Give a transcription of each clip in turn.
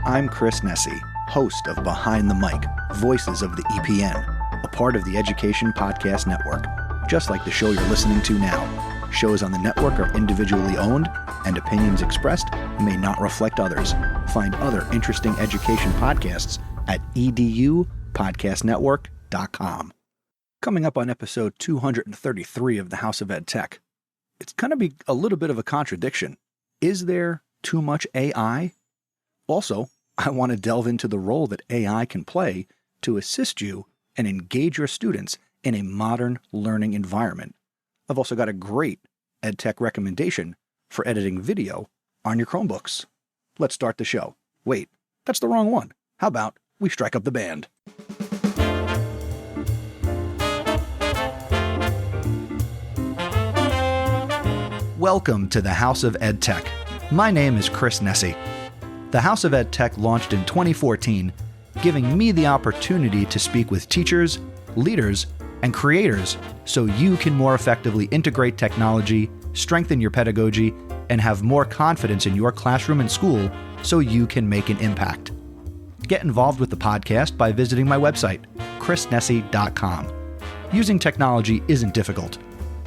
I'm Chris Nesi, host of Behind the Mic, Voices of the EPN, a part of the Education Podcast Network. Just like the show you're listening to now, shows on the network are individually owned, and opinions expressed may not reflect others. Find other interesting education podcasts at edupodcastnetwork.com. Coming up on episode 233 of the House of EdTech, it's going to be a little bit of a contradiction. Is there too much AI? Also, I want to delve into the role that AI can play to assist you and engage your students in a modern learning environment. I've also got a great EdTech recommendation for editing video on your Chromebooks. Let's start the show. Wait, that's the wrong one. How about we strike up the band? Welcome to the House of EdTech. My name is Chris Nesi. The House of EdTech launched in 2014, giving me the opportunity to speak with teachers, leaders, and creators so you can more effectively integrate technology, strengthen your pedagogy, and have more confidence in your classroom and school so you can make an impact. Get involved with the podcast by visiting my website, chrisnesi.com. Using technology isn't difficult,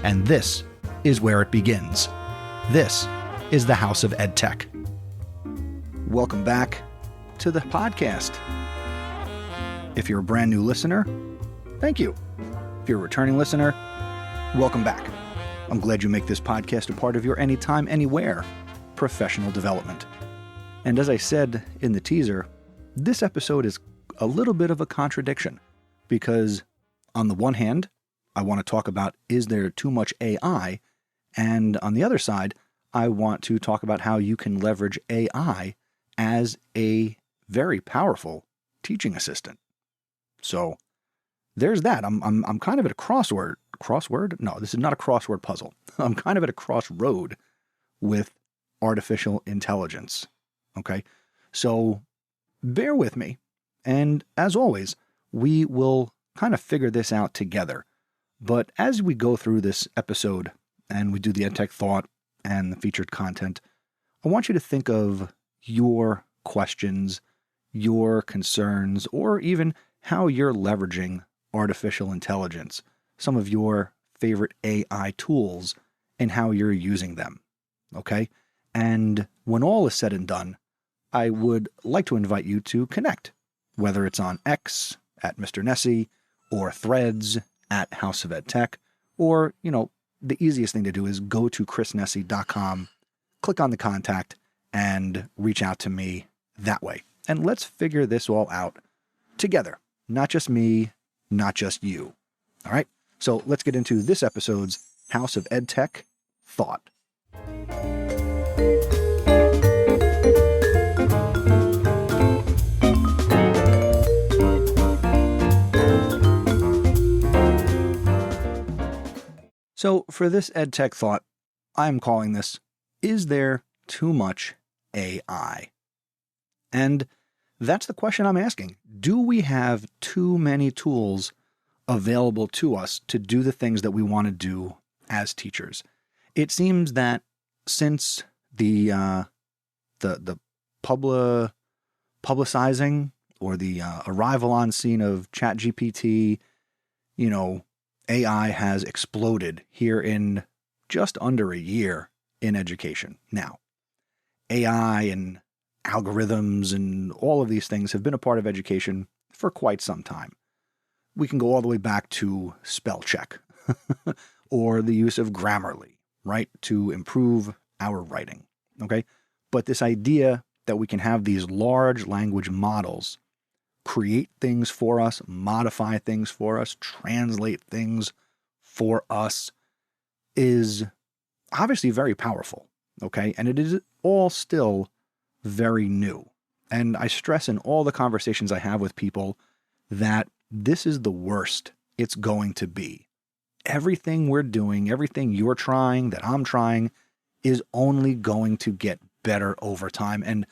and this is where it begins. This is the House of EdTech. Welcome back to the podcast. If you're a brand new listener, thank you. If you're a returning listener, welcome back. I'm glad you make this podcast a part of your anytime, anywhere professional development. And as I said in the teaser, this episode is a little bit of a contradiction because on the one hand, I want to talk about is there too much AI? And on the other side, I want to talk about how you can leverage AI as a very powerful teaching assistant. So there's that. I'm kind of at a crossword. Crossword? No, this is not a crossword puzzle. I'm kind of at a crossroad with artificial intelligence. Okay? So bear with me. And as always, we will kind of figure this out together. But as we go through this episode and we do the EdTech Thought and the featured content, I want you to think of your questions, your concerns, or even how you're leveraging artificial intelligence, some of your favorite AI tools, and how you're using them. Okay? And when all is said and done, I would like to invite you to connect, whether it's on X at Mr. Nesi or Threads at House of EdTech, or, the easiest thing to do is go to chrisnesi.com, click on the contact, and reach out to me that way. And let's figure this all out together. Not just me, not just you. All right? So let's get into this episode's House of EdTech Thought. So for this EdTech Thought, I'm calling this, is there too much AI? And that's the question I'm asking. Do we have too many tools available to us to do the things that we want to do as teachers? It seems that since the publicizing or the arrival on scene of ChatGPT, AI has exploded here in just under a year in education. Now, AI and algorithms and all of these things have been a part of education for quite some time. We can go all the way back to spell check or the use of Grammarly, right, to improve our writing, okay? But this idea that we can have these large language models create things for us, modify things for us, translate things for us is obviously very powerful, okay? And it is all still very new. And I stress in all the conversations I have with people that this is the worst it's going to be. Everything we're doing, everything you're trying, that I'm trying, is only going to get better over time. And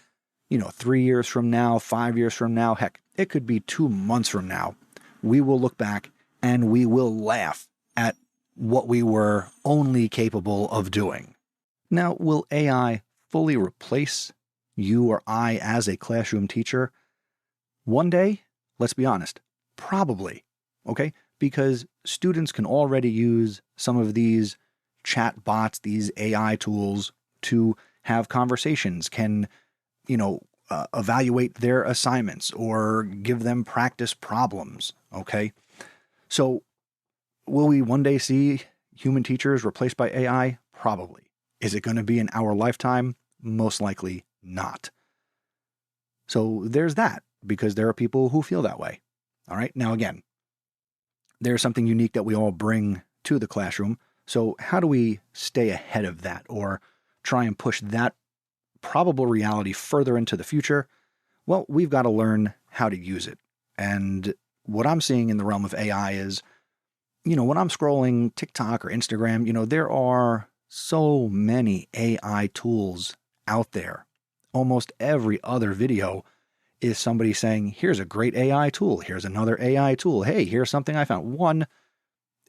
3 years from now, 5 years from now, heck, it could be 2 months from now, we will look back and we will laugh at what we were only capable of doing. Now, will AI fully replace you or I as a classroom teacher? One day, let's be honest, probably, okay? Because students can already use some of these chat bots, these AI tools to have conversations, can, evaluate their assignments or give them practice problems, okay? So will we one day see human teachers replaced by AI? Probably. Is it going to be in our lifetime? Most likely not. So there's that, because there are people who feel that way. All right. Now, again, there's something unique that we all bring to the classroom. So how do we stay ahead of that or try and push that probable reality further into the future? Well, we've got to learn how to use it. And what I'm seeing in the realm of AI is, when I'm scrolling TikTok or Instagram, there are so many AI tools out there. Almost every other video is somebody saying, here's a great AI tool. Here's another AI tool. Hey, here's something I found. One,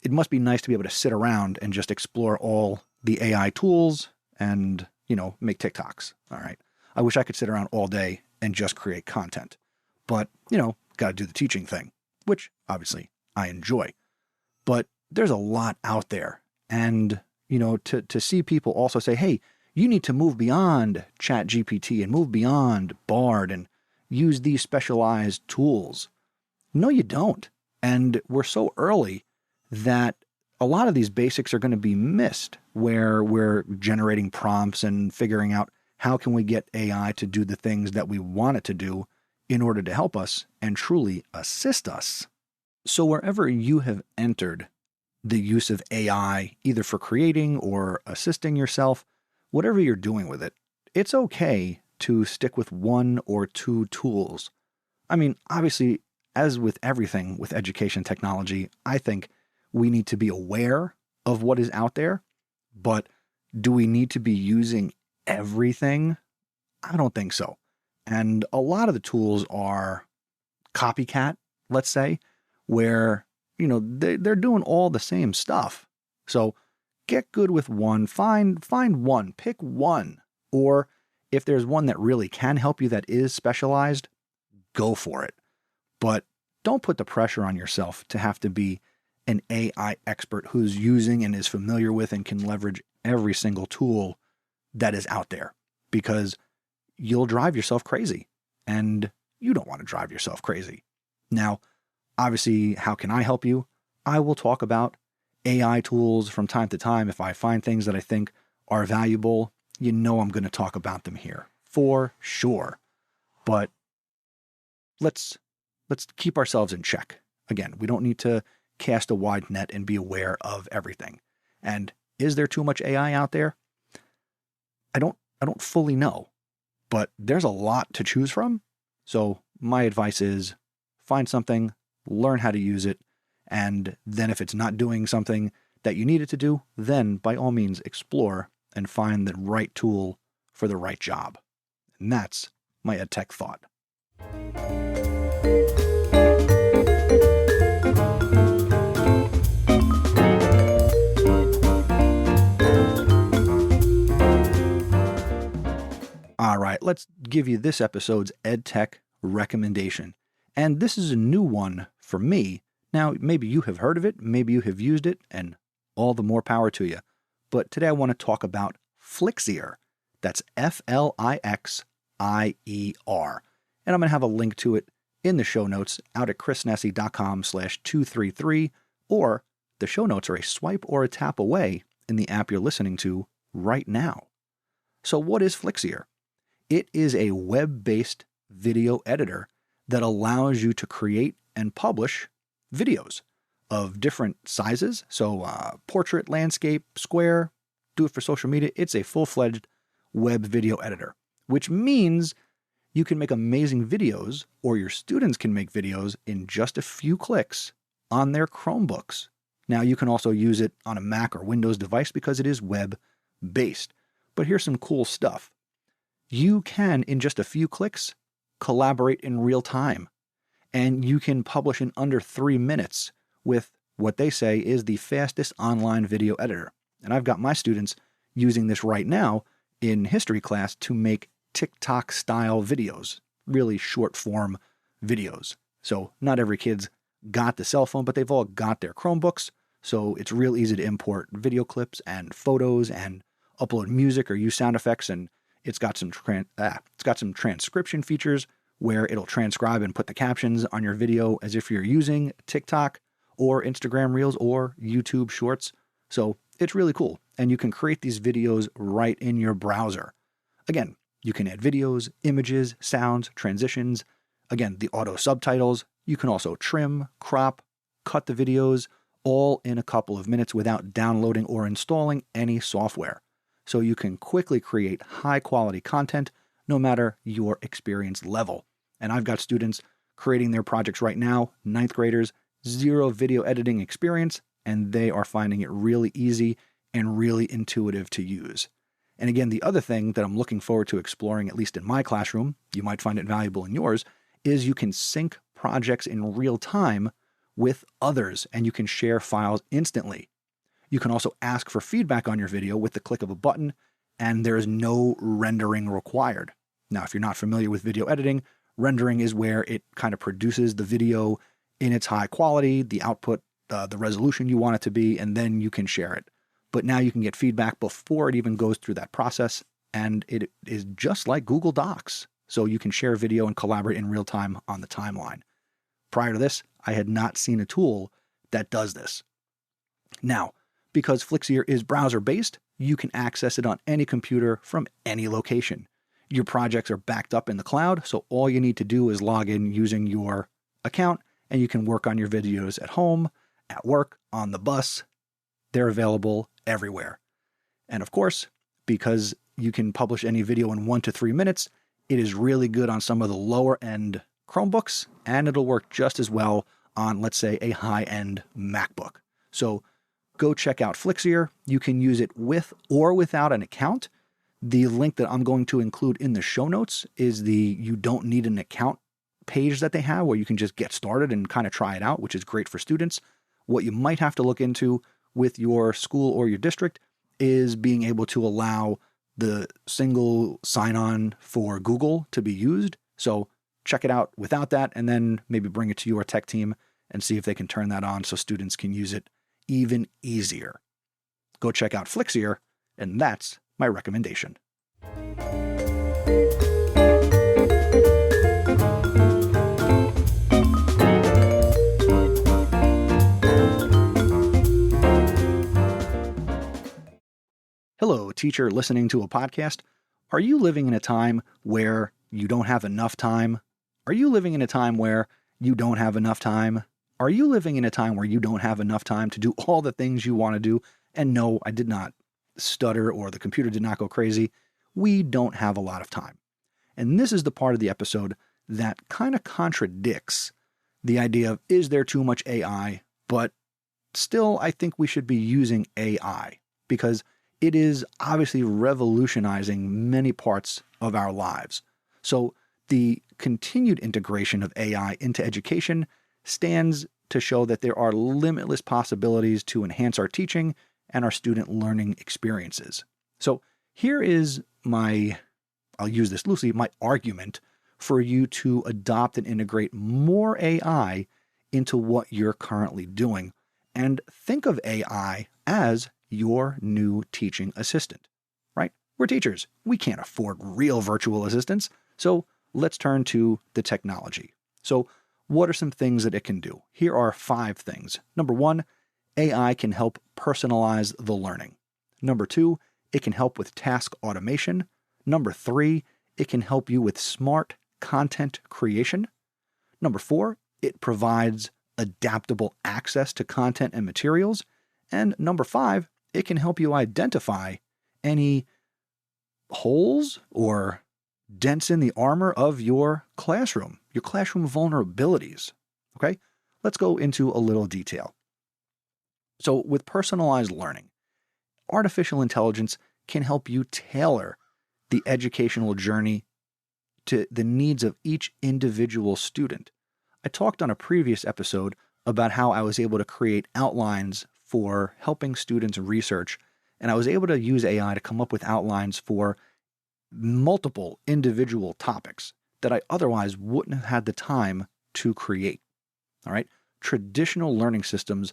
it must be nice to be able to sit around and just explore all the AI tools and, make TikToks. All right. I wish I could sit around all day and just create content. But, got to do the teaching thing, which obviously I enjoy. But there's a lot out there. And, to see people also say, hey, you need to move beyond ChatGPT and move beyond Bard and use these specialized tools. No, you don't. And we're so early that a lot of these basics are going to be missed, where we're generating prompts and figuring out how can we get AI to do the things that we want it to do in order to help us and truly assist us. So wherever you have entered the use of AI, either for creating or assisting yourself, whatever you're doing with it, it's okay to stick with one or two tools. I mean, obviously, as with everything with education technology, I think we need to be aware of what is out there, but do we need to be using everything? I don't think so. And a lot of the tools are copycat, let's say, where, they're doing all the same stuff. So get good with one, find one, pick one. Or if there's one that really can help you that is specialized, go for it. But don't put the pressure on yourself to have to be an AI expert who's using and is familiar with and can leverage every single tool that is out there, because you'll drive yourself crazy, and you don't want to drive yourself crazy. Now, obviously, how can I help you? I will talk about AI tools from time to time. If I find things that I think are valuable, I'm going to talk about them here for sure. But let's keep ourselves in check. Again, we don't need to cast a wide net and be aware of everything. And is there too much AI out there? I don't fully know, but there's a lot to choose from. So my advice is find something, learn how to use it, and then if it's not doing something that you need it to do, then by all means explore and find the right tool for the right job. And that's my EdTech thought. All right, let's give you this episode's EdTech recommendation. And this is a new one for me. Now, maybe you have heard of it, maybe you have used it, and all the more power to you. But today I want to talk about Flixier. That's Flixier. And I'm going to have a link to it in the show notes out at chrisnessy.com/233, or the show notes are a swipe or a tap away in the app you're listening to right now. So what is Flixier? It is a web-based video editor that allows you to create and publish videos of different sizes. So portrait, landscape, square, do it for social media. It's a full-fledged web video editor, which means you can make amazing videos, or your students can make videos in just a few clicks on their Chromebooks. Now, you can also use it on a Mac or Windows device because it is web-based. But here's some cool stuff. You can, in just a few clicks, collaborate in real time. And you can publish in under 3 minutes with what they say is the fastest online video editor. And I've got my students using this right now in history class to make TikTok style videos, really short form videos. So not every kid's got the cell phone, but they've all got their Chromebooks. So it's real easy to import video clips and photos and upload music or use sound effects. And it's got some transcription features where it'll transcribe and put the captions on your video as if you're using TikTok or Instagram Reels or YouTube Shorts. So it's really cool. And you can create these videos right in your browser. Again, you can add videos, images, sounds, transitions. Again, the auto subtitles. You can also trim, crop, cut the videos, all in a couple of minutes without downloading or installing any software. So you can quickly create high quality content no matter your experience level. And I've got students creating their projects right now, 9th graders, zero video editing experience, and they are finding it really easy and really intuitive to use. And again, the other thing that I'm looking forward to exploring, at least in my classroom, you might find it valuable in yours, is you can sync projects in real time with others, and you can share files instantly. You can also ask for feedback on your video with the click of a button, and there is no rendering required. Now, if you're not familiar with video editing, rendering is where it kind of produces the video in its high quality, the output, the resolution you want it to be, and then you can share it. But now you can get feedback before it even goes through that process, and it is just like Google Docs. So you can share video and collaborate in real time on the timeline. Prior to this, I had not seen a tool that does this. Now, because Flixier is browser-based, you can access it on any computer from any location. Your projects are backed up in the cloud, so all you need to do is log in using your account, and you can work on your videos at home, at work, on the bus. They're available everywhere. And of course, because you can publish any video in 1 to 3 minutes, it is really good on some of the lower-end Chromebooks, and it'll work just as well on, let's say, a high-end MacBook. So go check out Flixier. You can use it with or without an account. The link that I'm going to include in the show notes is the You Don't Need an Account page that they have, where you can just get started and kind of try it out, which is great for students. What you might have to look into with your school or your district is being able to allow the single sign-on for Google to be used. So check it out without that, and then maybe bring it to your tech team and see if they can turn that on so students can use it even easier. Go check out Flixier, and that's my recommendation. Hello, teacher listening to a podcast. Are you living in a time where you don't have enough time? Are you living in a time where you don't have enough time? Are you living in a time where you don't have enough time to do all the things you want to do? And no, I did not stutter or the computer did not go crazy. We don't have a lot of time. And this is the part of the episode that kind of contradicts the idea of, is there too much AI? But still, I think we should be using AI because it is obviously revolutionizing many parts of our lives. So the continued integration of AI into education stands to show that there are limitless possibilities to enhance our teaching and our student learning experiences. So here is I'll use this loosely, my argument for you to adopt and integrate more AI into what you're currently doing. And think of AI as your new teaching assistant, right? We're teachers. We can't afford real virtual assistants. So let's turn to the technology. So what are some things that it can do? Here are 5 things. Number 1, AI can help personalize the learning. Number 2, it can help with task automation. Number 3, it can help you with smart content creation. Number 4, it provides adaptable access to content and materials. And number 5, it can help you identify any holes or dents in the armor of your classroom vulnerabilities. Okay, let's go into a little detail. So with personalized learning, artificial intelligence can help you tailor the educational journey to the needs of each individual student. I talked on a previous episode about how I was able to create outlines for helping students research, and I was able to use AI to come up with outlines for multiple individual topics that I otherwise wouldn't have had the time to create. All right? Traditional learning systems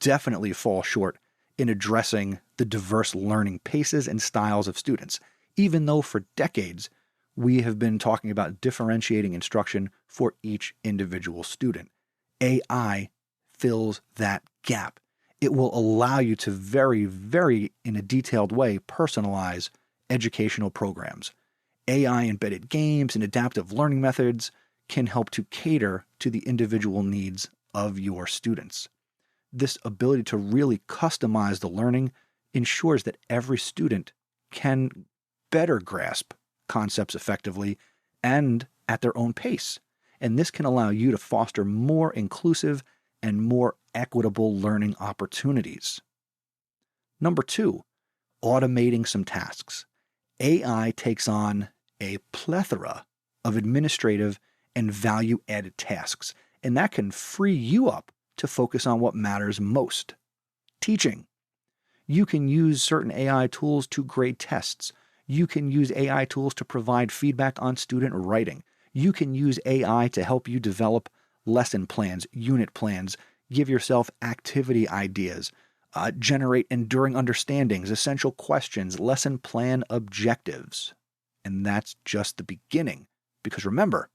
definitely fall short in addressing the diverse learning paces and styles of students, even though for decades we have been talking about differentiating instruction for each individual student. AI fills that gap. It will allow you to very, very in a detailed way personalize educational programs. AI-embedded games and adaptive learning methods can help to cater to the individual needs of your students. This ability to really customize the learning ensures that every student can better grasp concepts effectively and at their own pace. And this can allow you to foster more inclusive and more equitable learning opportunities. Number 2, automating some tasks. AI takes on a plethora of administrative and value-added tasks, and that can free you up to focus on what matters most. Teaching. You can use certain AI tools to grade tests. You can use AI tools to provide feedback on student writing. You can use AI to help you develop lesson plans, unit plans, give yourself activity ideas, generate enduring understandings, essential questions, lesson plan objectives. And that's just the beginning. Because remember,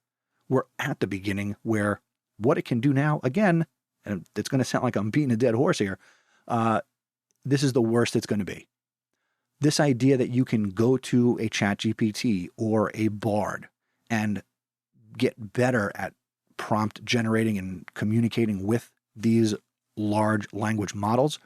we're at the beginning where what it can do now, again, and it's going to sound like I'm beating a dead horse here, this is the worst it's going to be. This idea that you can go to a ChatGPT or a Bard and get better at prompt generating and communicating with these large language models,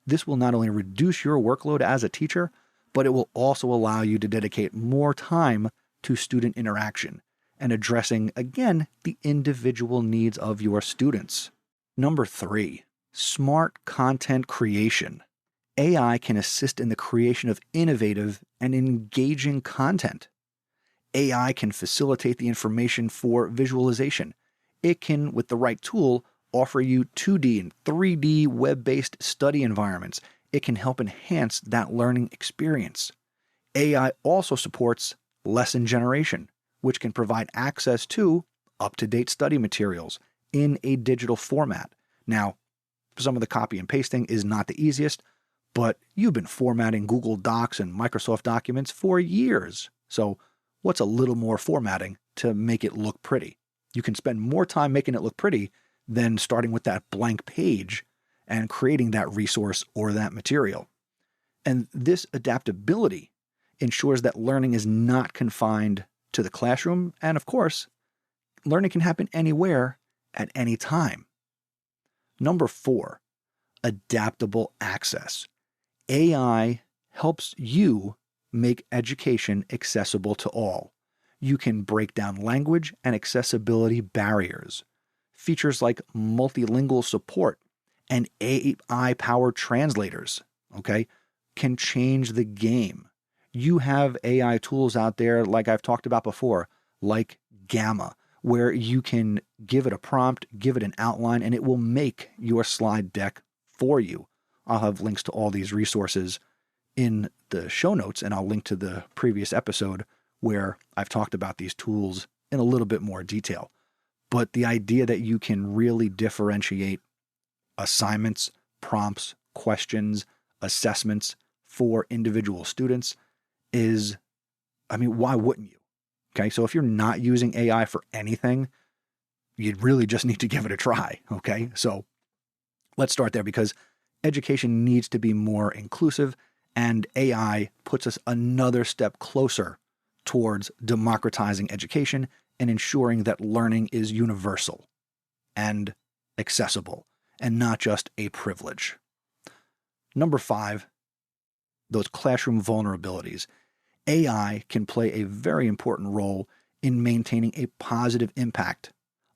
this will not only reduce your workload as a teacher, but it will also allow you to dedicate more time to student interaction and addressing, again, the individual needs of your students. Number 3, smart content creation. AI can assist in the creation of innovative and engaging content. AI can facilitate the information for visualization. It can, with the right tool, offer you 2D and 3D web-based study environments. It can help enhance that learning experience. AI also supports lesson generation, which can provide access to up-to-date study materials in a digital format. Now, some of the copy and pasting is not the easiest, but you've been formatting Google Docs and Microsoft documents for years. So what's a little more formatting to make it look pretty? You can spend more time making it look pretty than starting with that blank page and creating that resource or that material. And this adaptability ensures that learning is not confined to the classroom. And of course, learning can happen anywhere at any time. Number 4, adaptable access. AI helps you make education accessible to all. You can break down language and accessibility barriers. Features like multilingual support and AI-powered translators, can change the game. You have AI tools out there, like I've talked about before, like Gamma, where you can give it a prompt, give it an outline, and it will make your slide deck for you. I'll have links to all these resources in the show notes, and I'll link to the previous episode where I've talked about these tools in a little bit more detail. But the idea that you can really differentiate assignments, prompts, questions, assessments for individual students is, why wouldn't you? Okay, so if you're not using AI for anything, you'd really just need to give it a try. Okay, so let's start there, because education needs to be more inclusive, and AI puts us another step closer towards democratizing education and ensuring that learning is universal and accessible and not just a privilege. Number 5, those classroom vulnerabilities. AI can play a very important role in maintaining a positive impact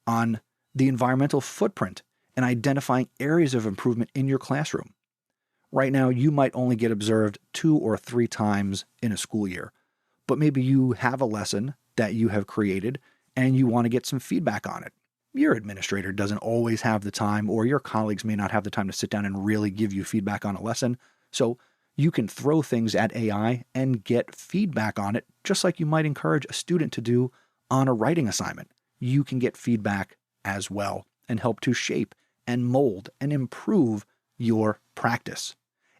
on the environmental footprint and identifying areas of improvement in your classroom. Right now, you might only get observed 2 or 3 times in a school year, but maybe you have a lesson that you have created and you want to get some feedback on it. Your administrator doesn't always have the time, or your colleagues may not have the time to sit down and really give you feedback on a lesson. So You can throw things at AI and get feedback on it, just like you might encourage a student to do on a writing assignment. You can get feedback as well and help to shape and mold and improve your practice.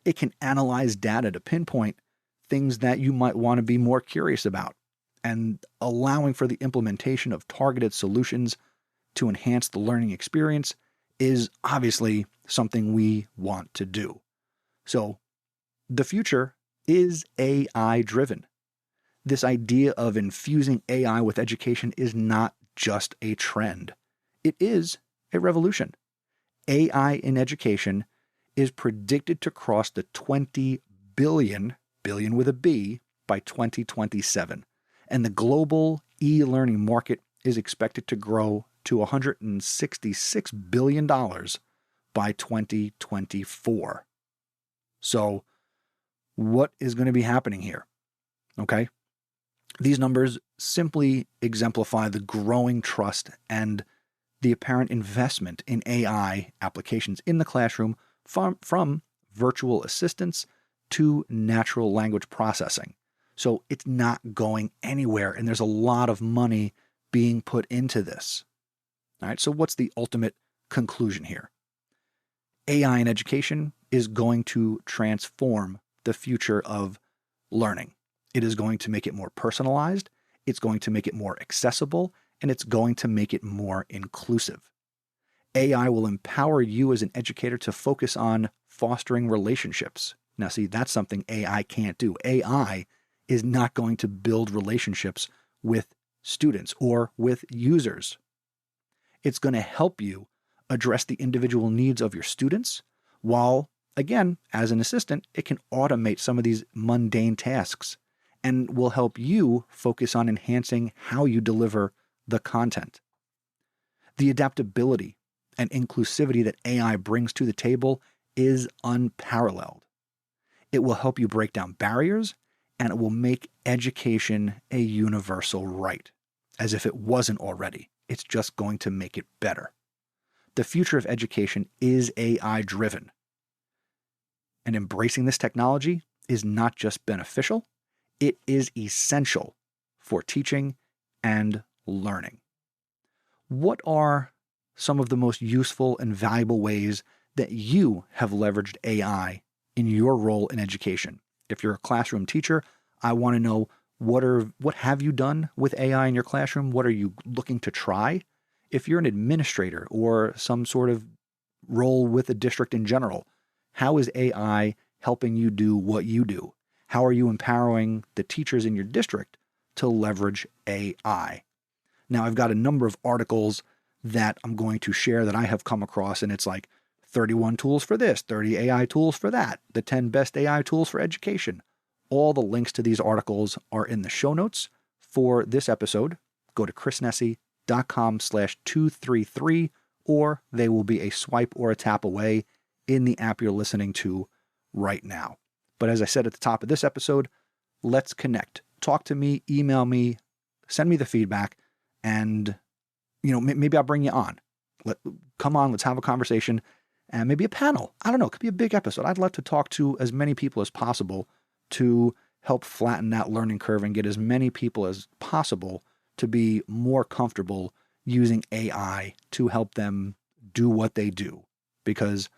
It can analyze data to pinpoint things that you might want to be more curious about, and allowing for the implementation of targeted solutions to enhance the learning experience is obviously something we want to do. So the future is AI driven. This idea of infusing AI with education is not just a trend. It is a revolution. AI in education is predicted to cross the 20 billion with a B, by 2027. And the global e-learning market is expected to grow to $166 billion by 2024. So what is going to be happening here? Okay. These numbers simply exemplify the growing trust and the apparent investment in AI applications in the classroom, from virtual assistants to natural language processing. So it's not going anywhere, and there's a lot of money being put into this. All right, so what's the ultimate conclusion here? AI in education is going to transform the future of learning. It is going to make it more personalized, it's going to make it more accessible, and it's going to make it more inclusive. AI will empower you as an educator to focus on fostering relationships. Now, see, that's something AI can't do. AI is not going to build relationships with students or with users. It's going to help you address the individual needs of your students, while, again, as an assistant, it can automate some of these mundane tasks and will help you focus on enhancing how you deliver the content. The adaptability and inclusivity that AI brings to the table is unparalleled. It will help you break down barriers, and it will make education a universal right, as if it wasn't already. It's just going to make it better. The future of education is AI-driven. And embracing this technology is not just beneficial, it is essential for teaching and learning. What are some of the most useful and valuable ways that you have leveraged AI in your role in education? If you're a classroom teacher, I want to know what have you done with AI in your classroom? What are you looking to try? If you're an administrator or some sort of role with a district in general, how is AI helping you do what you do? How are you empowering the teachers in your district to leverage AI? Now, I've got a number of articles that I'm going to share that I have come across, and it's like 31 tools for this, 30 AI tools for that, the 10 best AI tools for education. All the links to these articles are in the show notes for this episode. Go to chrisnessy.com/233, or they will be a swipe or a tap away in the app you're listening to right now. But as I said at the top of this episode, let's connect. Talk to me, email me, send me the feedback, and maybe I'll bring you on. Come on, let's have a conversation, and maybe a panel. I don't know, it could be a big episode. I'd love to talk to as many people as possible to help flatten that learning curve and get as many people as possible to be more comfortable using AI to help them do what they do. Because,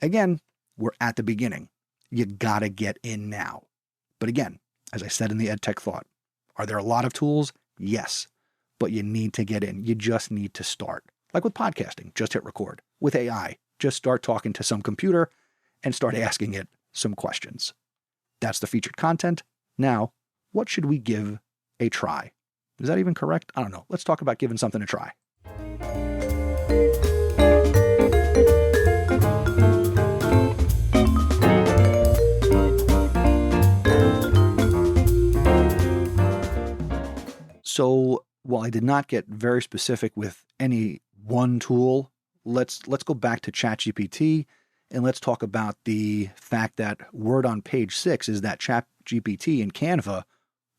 again, we're at the beginning. You gotta get in now. But again, as I said in the EdTech Thought, are there a lot of tools? Yes. But you need to get in. You just need to start. Like with podcasting, just hit record. With AI, just start talking to some computer and start asking it some questions. That's the featured content. Now, what should we give a try? Is that even correct? I don't know. Let's talk about giving something a try. So while I did not get very specific with any one tool, let's go back to ChatGPT and let's talk about the fact that word on page 6 is that ChatGPT and Canva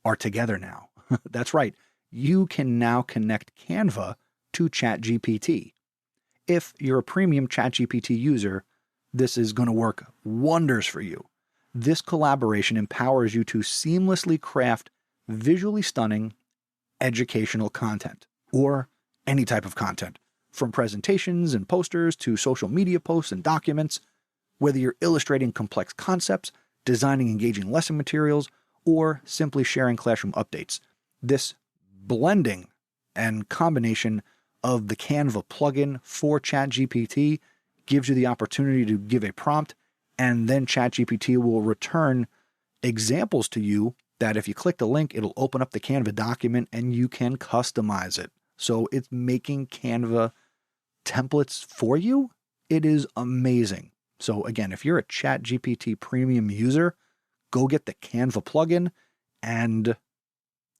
are together now. That's right. You can now connect Canva to ChatGPT. If you're a premium ChatGPT user, this is going to work wonders for you. This collaboration empowers you to seamlessly craft visually stunning educational content, or any type of content, from presentations and posters to social media posts and documents. Whether you're illustrating complex concepts, designing engaging lesson materials, or simply sharing classroom updates, this blending and combination of the Canva plugin for ChatGPT gives you the opportunity to give a prompt, and then ChatGPT will return examples to you that if you click the link, it'll open up the Canva document and you can customize it. So it's making Canva templates for you. It is amazing. So again, if you're a ChatGPT premium user, go get the Canva plugin and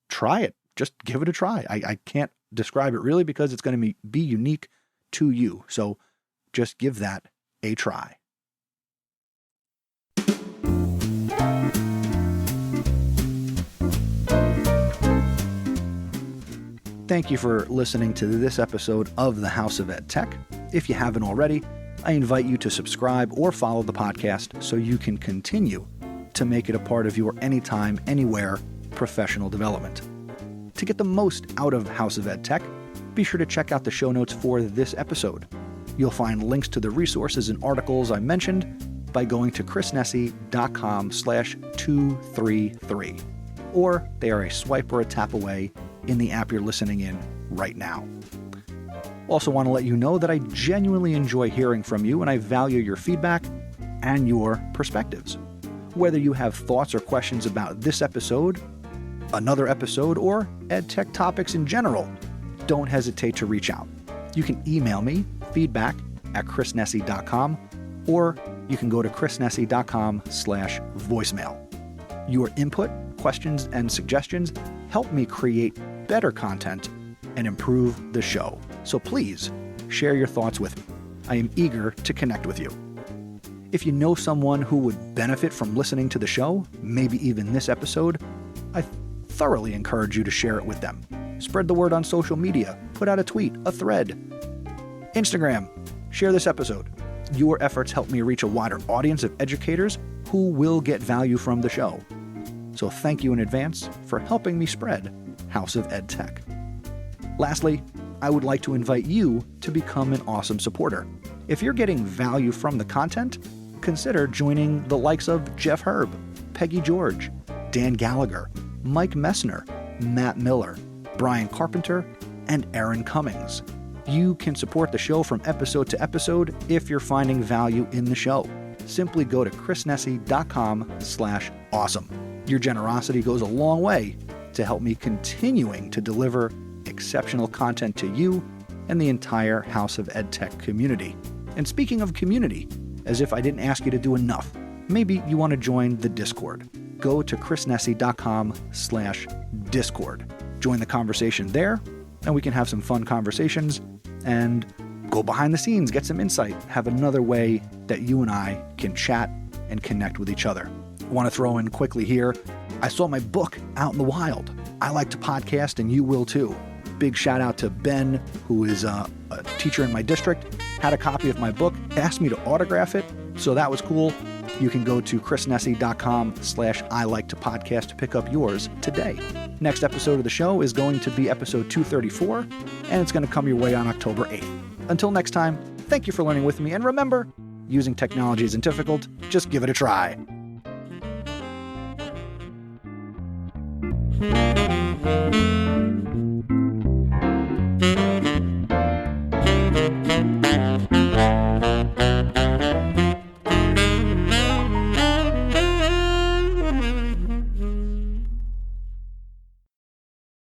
try it. Just give it a try. I can't describe it really because it's going to be unique to you. So just give that a try. Thank you for listening to this episode of the House of EdTech. If you haven't already, I invite you to subscribe or follow the podcast so you can continue to make it a part of your anytime, anywhere professional development. To get the most out of House of EdTech, be sure to check out the show notes for this episode. You'll find links to the resources and articles I mentioned by going to chrisnessy.com/233, or they are a swipe or a tap away in the app you're listening in right now. Also want to let you know that I genuinely enjoy hearing from you and I value your feedback and your perspectives. Whether you have thoughts or questions about this episode, another episode, or EdTech topics in general, don't hesitate to reach out. You can email me, feedback@chrisnessy.com, or you can go to chrisnessy.com/voicemail. Your input, questions, and suggestions help me create better content and improve the show. So please share your thoughts with me. I am eager to connect with you. If you know someone who would benefit from listening to the show, maybe even this episode, I thoroughly encourage you to share it with them. Spread the word on social media, put out a tweet, a thread, Instagram, share this episode. Your efforts help me reach a wider audience of educators who will get value from the show. So thank you in advance for helping me spread House of EdTech. Lastly, I would like to invite you to become an awesome supporter. If you're getting value from the content, consider joining the likes of Jeff Herb, Peggy George, Dan Gallagher, Mike Messner, Matt Miller, Brian Carpenter, and Aaron Cummings. You can support the show from episode to episode if you're finding value in the show. Simply go to chrisnessy.com/awesome. Your generosity goes a long way to help me continuing to deliver exceptional content to you and the entire House of EdTech community. And speaking of community, as if I didn't ask you to do enough, maybe you want to join the Discord. Go to chrisnessy.com/discord. Join the conversation there, and we can have some fun conversations and go behind the scenes, get some insight, have another way that you and I can chat and connect with each other. I want to throw in quickly here, I saw my book out in the wild. I like to podcast, and you will too. Big shout out to Ben, who is a teacher in my district, had a copy of my book, asked me to autograph it, so that was cool. You can go to chrisnessy.com/I-like-to-podcast to pick up yours today. Next episode of the show is going to be episode 234, and it's going to come your way on October 8th. Until next time, thank you for learning with me, and remember, using technology isn't difficult, just give it a try.